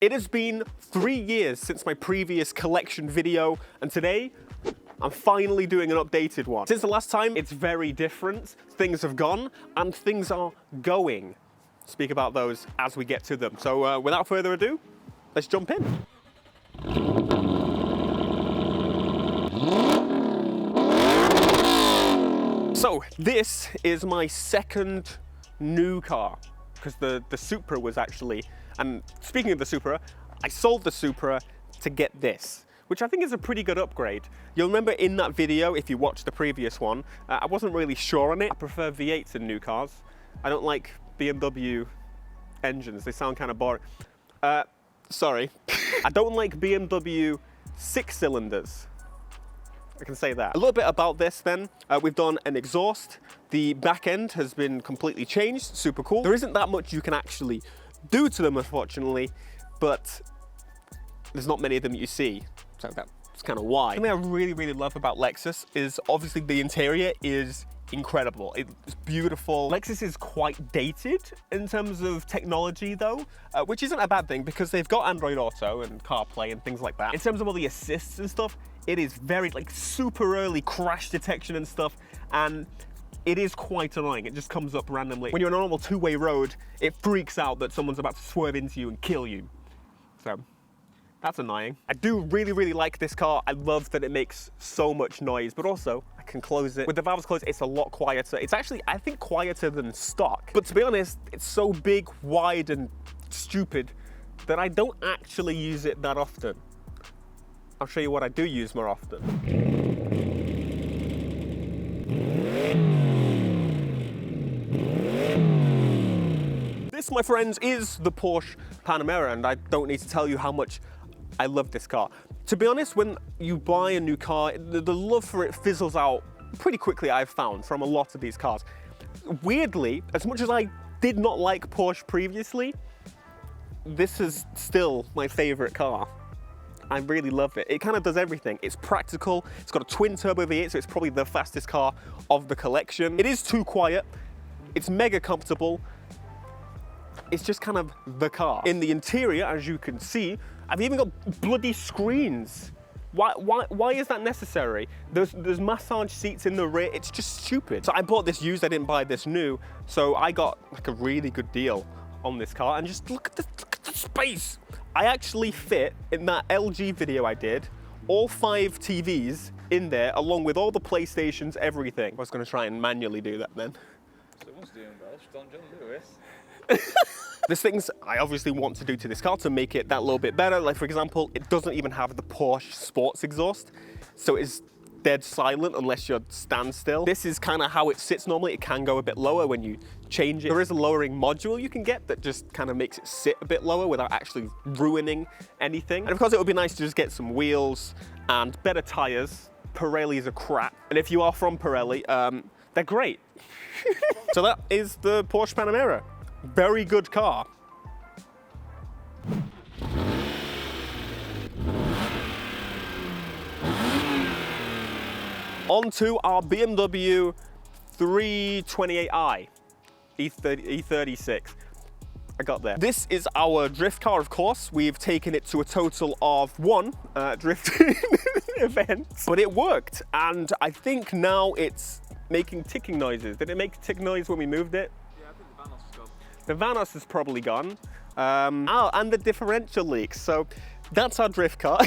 It has been 3 years since my previous collection video, and today I'm finally doing an updated one. Since the last time, it's very different. Things have gone and things are going. Speak about those as we get to them. So without further ado, let's jump in. So this is my second new car, because the Supra was actually, and speaking of the Supra, I sold the Supra to get this, which I think is a pretty good upgrade. You'll remember in that video, if you watched the previous one, I wasn't really sure on it. I prefer V8s in new cars. I don't like BMW engines, they sound kind of boring. Sorry. I don't like BMW 6-cylinders. I can say that. A little bit about this then. We've done an exhaust. The back end has been completely changed, super cool. There isn't that much you can actually do to them, unfortunately, but there's not many of them that you see. So that's kind of why. Something I really, really love about Lexus is obviously the interior is incredible. It's beautiful. Lexus is quite dated in terms of technology though, which isn't a bad thing because they've got Android Auto and CarPlay and things like that. In terms of all the assists and stuff, it is very like super early crash detection and stuff, and it is quite annoying. It just comes up randomly. When you're on a normal two-way road, it freaks out that someone's about to swerve into you and kill you. So that's annoying. I do really, really like this car. I love that it makes so much noise, but also I can close it. With the valves closed, it's a lot quieter. It's actually, I think, quieter than stock. But to be honest, it's so big, wide, and stupid that I don't actually use it that often. I'll show you what I do use more often. This, my friends, is the Porsche Panamera, and I don't need to tell you how much I love this car. To be honest, when you buy a new car, the love for it fizzles out pretty quickly, I've found, from a lot of these cars. Weirdly, as much as I did not like Porsche previously, this is still my favorite car. I really love it. It kind of does everything. It's practical, it's got a twin turbo V8, so it's probably the fastest car of the collection. It is too quiet, it's mega comfortable. It's just kind of the car. In the interior, as you can see, I've even got bloody screens. Why is that necessary? There's massage seats in the rear. It's just stupid. So I bought this used, I didn't buy this new. So I got like a really good deal on this car, and just look at the space. I actually fit, in that LG video I did, all 5 TVs in there, along with all the PlayStations, everything. I was gonna try and manually do that then. Someone's doing Welsh, Don John Lewis. There's things I obviously want to do to this car to make it that little bit better. Like, for example, it doesn't even have the Porsche sports exhaust, so it's dead silent unless you're standstill. This is kind of how it sits normally. It can go a bit lower when you change it. There is a lowering module you can get that just kind of makes it sit a bit lower without actually ruining anything. And of course, it would be nice to just get some wheels and better tires. Pirellis are crap, and if you are from Pirelli, they're great. So that is the Porsche Panamera. Very good car. On to our BMW 328i E36. I got there. This is our drift car, of course. We've taken it to a total of 1 drift event, but it worked, and I think now it's making ticking noises. Did it make a tick noise when we moved it? Yeah, I think the Vanos is gone. The Vanos is probably gone. And the differential leaks. So that's our drift car.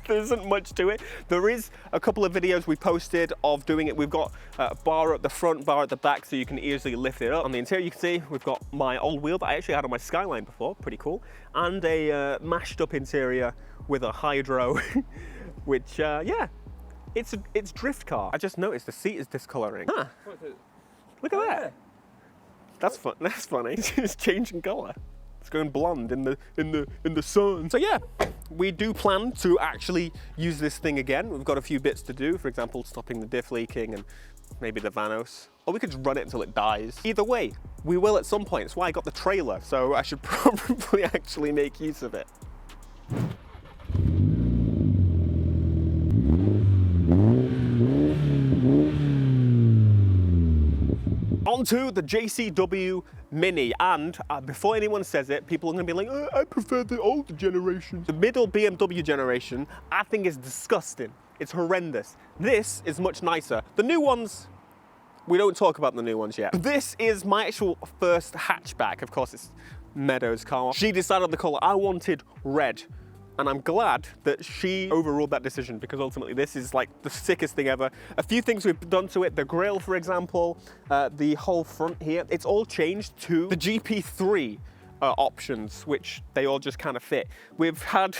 There isn't much to it. There is a couple of videos we posted of doing it. We've got a bar at the front, bar at the back, so you can easily lift it up. On the interior, you can see we've got my old wheel that I actually had on my Skyline before, pretty cool, and a mashed up interior with a hydro, which, yeah, it's drift car. I just noticed the seat is discoloring. Huh. Look at that. That's fun. That's funny. It's changing color. It's going blonde in the sun. So yeah, we do plan to actually use this thing again. We've got a few bits to do. For example, stopping the diff leaking and maybe the Vanos. Or we could just run it until it dies. Either way, we will at some point. It's why I got the trailer. So I should probably actually make use of it. On to the JCW Mini, and before anyone says it, people are gonna be like, oh, I prefer the older generation. The middle BMW generation, I think is disgusting. It's horrendous. This is much nicer. The new ones, we don't talk about the new ones yet. This is my actual first hatchback. Of course, it's Meadows' car. She decided on the color. I wanted red. And I'm glad that she overruled that decision, because ultimately this is like the sickest thing ever. A few things we've done to it, the grille, for example, the whole front here, it's all changed to the GP3 options, which they all just kind of fit. We've had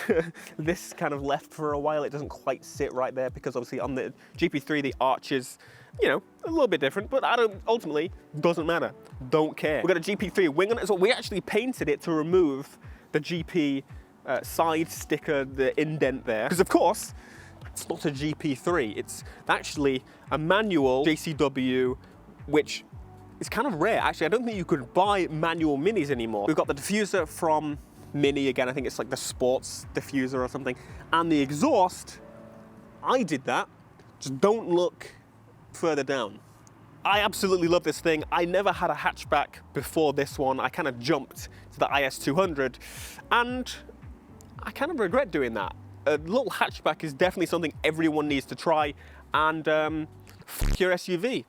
this kind of left for a while. It doesn't quite sit right there because obviously on the GP3, the arch is, you know, a little bit different, but ultimately, doesn't matter. Don't care. We've got a GP3 wing on it, so we actually painted it to remove the GP side sticker, the indent there, because of course it's not a GP3, it's actually a manual JCW, which is kind of rare. Actually, I don't think you could buy manual Minis anymore. We've got the diffuser from Mini again. I think it's like the sports diffuser or something, and the exhaust, I did that. Just don't look further down. I absolutely love this thing. I never had a hatchback before this one. I kind of jumped to the IS200, and I kind of regret doing that. A little hatchback is definitely something everyone needs to try, and f your SUV.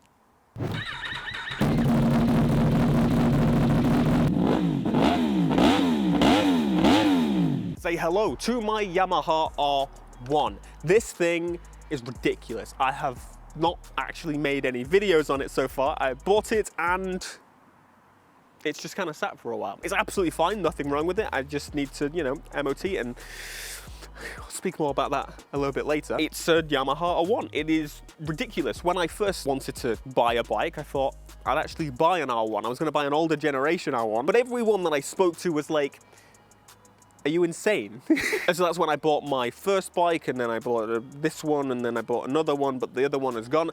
Say hello to my Yamaha R1. This thing is ridiculous. I have not actually made any videos on it so far. I bought it and it's just kind of sat for a while. It's absolutely fine, nothing wrong with it. I just need to, you know, MOT, and I'll speak more about that a little bit later. It's a Yamaha R1. It is ridiculous. When I first wanted to buy a bike, I thought I'd actually buy an R1. I was gonna buy an older generation R1, but everyone that I spoke to was like, are you insane? And so that's when I bought my first bike, and then I bought this one, and then I bought another one, but the other one is gone.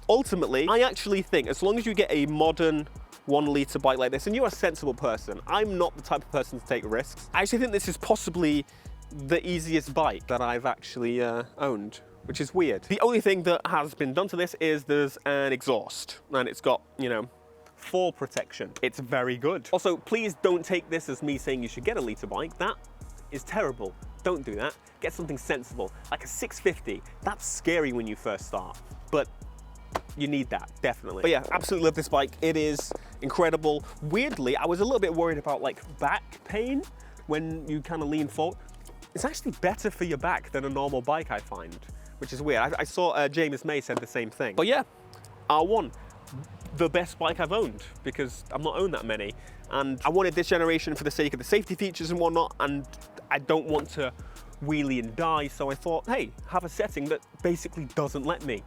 Ultimately, I actually think as long as you get a modern 1 litre bike like this, and you're a sensible person, I'm not the type of person to take risks. I actually think this is possibly the easiest bike that I've actually owned, which is weird. The only thing that has been done to this is there's an exhaust, and it's got, you know, fall protection. It's very good. Also, please don't take this as me saying you should get a litre bike. That is terrible. Don't do that. Get something sensible, like a 650. That's scary when you first start, but you need that, definitely. But yeah, absolutely love this bike. It is incredible. Weirdly, I was a little bit worried about like back pain when you kind of lean forward. It's actually better for your back than a normal bike, I find, which is weird. I saw James May said the same thing. But yeah, R1, the best bike I've owned, because I've not owned that many. And I wanted this generation for the sake of the safety features and whatnot, and I don't want to wheelie and die, so I thought, hey, have a setting that basically doesn't let me.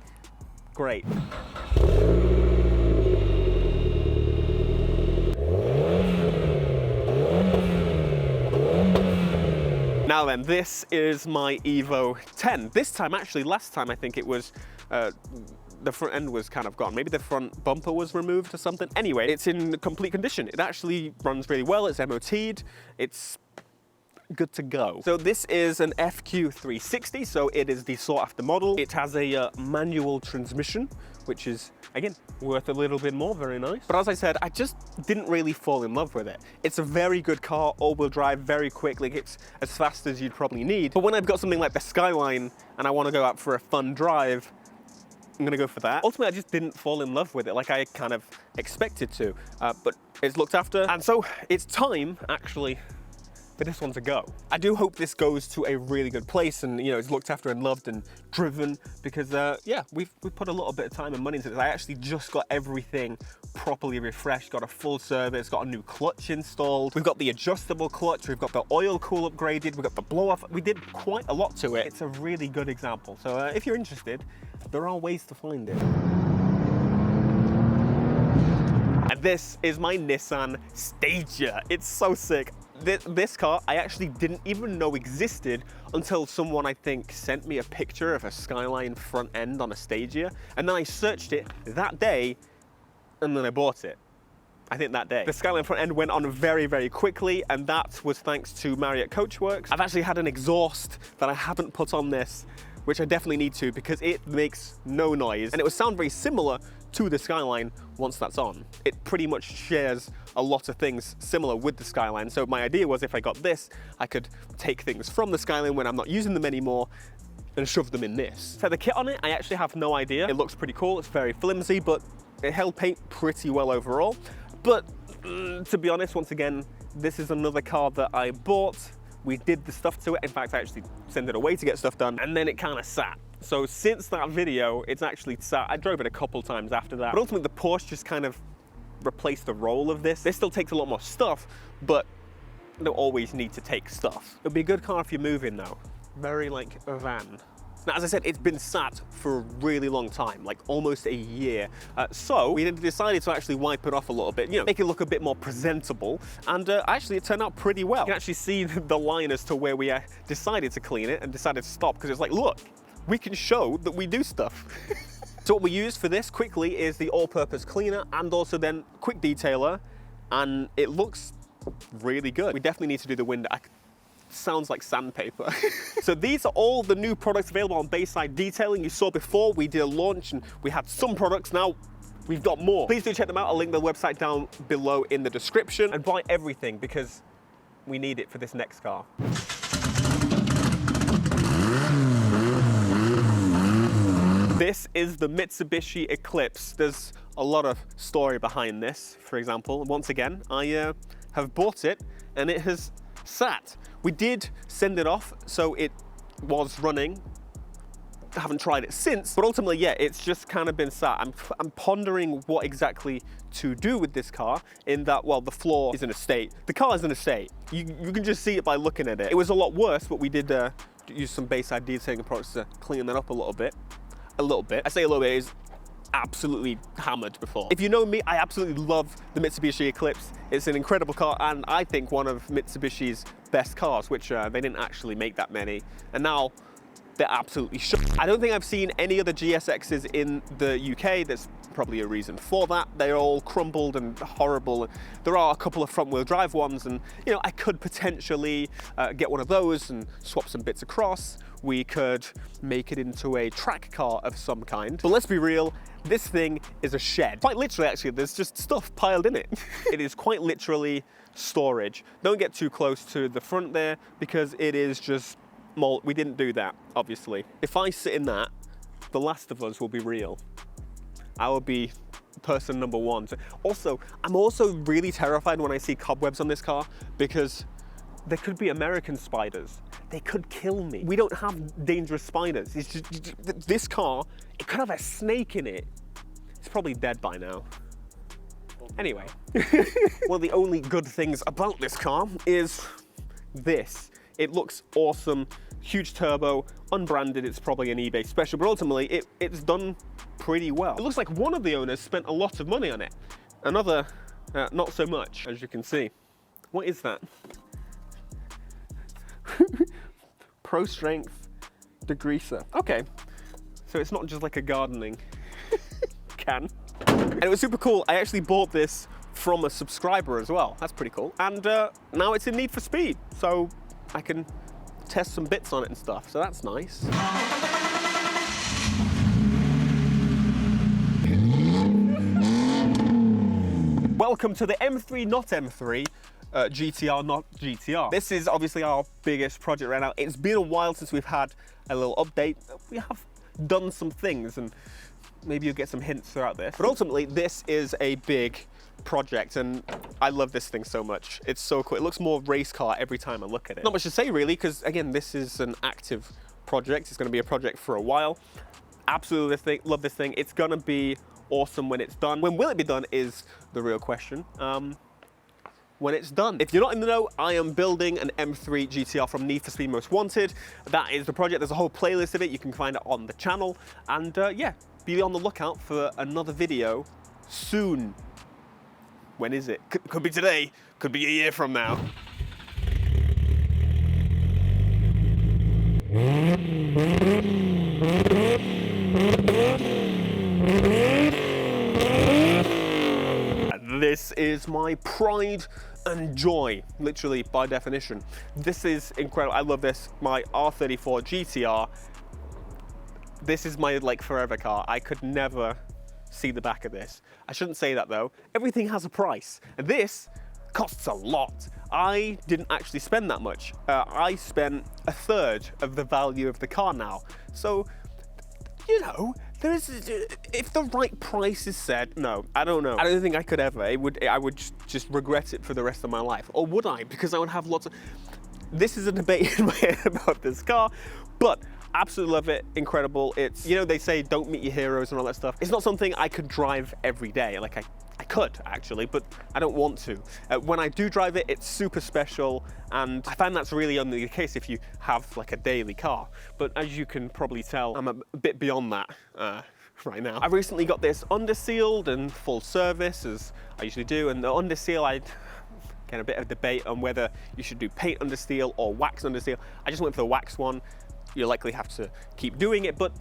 Great. Now then, this is my Evo 10. This time, actually, last time I think it was, the front end was kind of gone. Maybe the front bumper was removed or something. Anyway, it's in complete condition. It actually runs really well. It's MOT'd. It's good to go. So this is an FQ360, so it is the sought after model. It has a manual transmission, which is, again, worth a little bit more, very nice. But as I said, I just didn't really fall in love with it. It's a very good car, all-wheel drive, very quick, like it's as fast as you'd probably need. But when I've got something like the Skyline and I want to go out for a fun drive, I'm gonna go for that. Ultimately, I just didn't fall in love with it like I kind of expected to, but it's looked after. And so it's time, actually, for this one to go. I do hope this goes to a really good place and, you know, it's looked after and loved and driven, because yeah, we've put a little bit of time and money into this. I actually just got everything properly refreshed, got a full service, got a new clutch installed. We've got the adjustable clutch, we've got the oil cool upgraded, we've got the blow off. We did quite a lot to it. It's a really good example. So if you're interested, there are ways to find it. And this is my Nissan Stagia. It's so sick. This car I actually didn't even know existed until someone, I think, sent me a picture of a Skyline front end on a Stagia, and then I searched it that day and then I bought it. I think that day. The Skyline front end went on very, very quickly, and that was thanks to Marriott Coachworks. I've actually had an exhaust that I haven't put on this, which I definitely need to, because it makes no noise, and it would sound very similar to the Skyline once that's on. It pretty much shares a lot of things similar with the Skyline. So my idea was if I got this, I could take things from the Skyline when I'm not using them anymore and shove them in this. So the kit on it, I actually have no idea. It looks pretty cool. It's very flimsy, but it held paint pretty well overall. But to be honest, once again, this is another car that I bought. We did the stuff to it. In fact, I actually sent it away to get stuff done, and then it kind of sat. So since that video, it's actually sat. I drove it a couple times after that. But ultimately, the Porsche just kind of replaced the role of this. This still takes a lot more stuff, but you don't always need to take stuff. It'd be a good car if you're moving though. Very like a van. Now, as I said, it's been sat for a really long time, like almost a year. So we decided to actually wipe it off a little bit, you know, make it look a bit more presentable. And actually, it turned out pretty well. You can actually see the line as to where we decided to clean it and decided to stop, because it's like, look, we can show that we do stuff. So what we used for this quickly is the all-purpose cleaner and also then quick detailer, and it looks really good. We definitely need to do the window. Sounds like sandpaper. So these are all the new products available on Bayside Detailing. You saw before we did a launch and we had some products. Now we've got more. Please do check them out. I'll link the website down below in the description, and buy everything because we need it for this next car. This is the Mitsubishi Eclipse. There's a lot of story behind this. For example, once again, I have bought it and it has sat. We did send it off, so it was running. I haven't tried it since, but ultimately, yeah, it's just kind of been sat. I'm pondering what exactly to do with this car, in that, well, the floor is in a state. The car is in a state. You can just see it by looking at it. It was a lot worse, but we did use some Bayside Detailing products to clean that up a little bit. A little bit. I say a little bit, is absolutely hammered before. If you know me, I absolutely love the Mitsubishi Eclipse. It's an incredible car, and I think one of Mitsubishi's best cars, which they didn't actually make that many. And now they're absolutely shut. I don't think I've seen any other GSXs in the UK. There's probably a reason for that. They're all crumbled and horrible. There are a couple of front wheel drive ones, and you know, I could potentially get one of those and swap some bits across. We could make it into a track car of some kind. But let's be real, this thing is a shed. Quite literally, actually, there's just stuff piled in it. It is quite literally storage. Don't get too close to the front there, because it is just mold. We didn't do that, obviously. If I sit in that, The Last of Us will be real. I will be person number one. Also, I'm also really terrified when I see cobwebs on this car, because there could be American spiders. They could kill me. We don't have dangerous spiders. It's just, this car, it could have a snake in it. It's probably dead by now. Anyway, one of the only good things about this car is this. It looks awesome, huge turbo, unbranded. It's probably an eBay special, but ultimately it's done pretty well. It looks like one of the owners spent a lot of money on it. Another, not so much, as you can see. What is that? Pro Strength degreaser. Okay, so it's not just like a gardening can. And it was super cool. I actually bought this from a subscriber as well. That's pretty cool. And now it's in Need for Speed, so I can test some bits on it and stuff. So that's nice. Welcome to the M3, not M3. GTR, not GTR. This is obviously our biggest project right now. It's been a while since we've had a little update. We have done some things, and maybe you'll get some hints throughout this. But ultimately, this is a big project, and I love this thing so much. It's so cool. It looks more race car every time I look at it. Not much to say really, because again, this is an active project. It's going to be a project for a while. Absolutely love this thing. It's going to be awesome when it's done. When will it be done is the real question. When it's done. If you're not in the know, I am building an M3 GTR from Need for Speed Most Wanted. That is the project. There's a whole playlist of it. You can find it on the channel. And yeah, be on the lookout for another video soon. When is it? Could be today, could be a year from now. This is my pride and joy, literally by definition. This is incredible. I love this. My R34 GTR. This is my like forever car. I could never see the back of this. I shouldn't say that though. Everything has a price, and this costs a lot. I didn't actually spend that much. I spent a third of the value of the car now. So, you know, if the right price is said, no, I don't know. I don't think I could ever. I would just regret it for the rest of my life. Or would I? Because I would have lots of... This is a debate in my head about this car, but absolutely love it, incredible. It's, you know, they say don't meet your heroes and all that stuff. It's not something I could drive every day. Like I could actually, but I don't want to. When I do drive it, it's super special, and I find that's really only the case if you have like a daily car. But as you can probably tell, I'm a bit beyond that right now. I recently got this under sealed and full service, as I usually do, and the under seal, I get a bit of debate on whether you should do paint under seal or wax under seal. I just went for the wax one. You'll likely have to keep doing it, but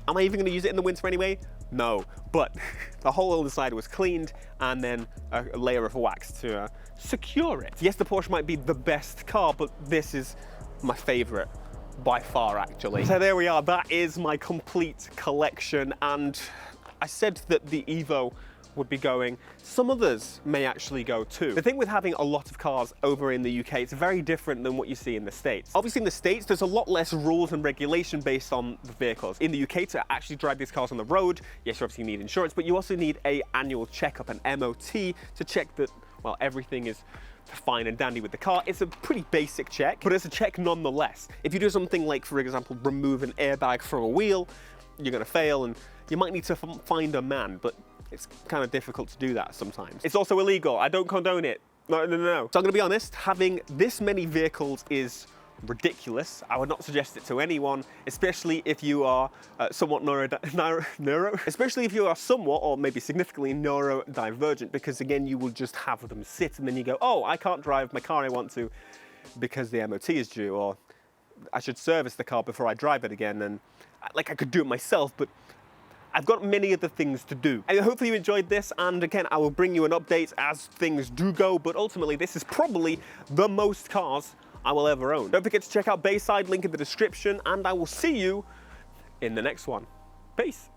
am I even going to use it in the winter anyway? No, but the whole other side was cleaned and then a layer of wax to secure it. Yes, the Porsche might be the best car, but this is my favorite by far, actually. So there we are, that is my complete collection, and I said that the Evo would be going. Some others may actually go too. The thing with having a lot of cars over in the UK, it's very different than what you see in the States. Obviously in the States, there's a lot less rules and regulation based on the vehicles. In the UK, to actually drive these cars on the road, yes, you obviously need insurance, but you also need an annual checkup, an MOT, to check that, well, everything is fine and dandy with the car. It's a pretty basic check, but it's a check nonetheless. If you do something like, for example, remove an airbag from a wheel, you're gonna fail, and you might need to find a man, but it's kind of difficult to do that sometimes. It's also illegal. I don't condone it. No. So I'm gonna be honest, having this many vehicles is ridiculous. I would not suggest it to anyone, especially if you are somewhat especially if you are somewhat or maybe significantly neurodivergent, because again, you will just have them sit and then you go, oh, I can't drive my car I want to because the MOT is due, or I should service the car before I drive it again, and like I could do it myself, but I've got many other things to do. And hopefully you enjoyed this, and again, I will bring you an update as things do go, but ultimately this is probably the most cars I will ever own. Don't forget to check out Bayside, link in the description, and I will see you in the next one. Peace.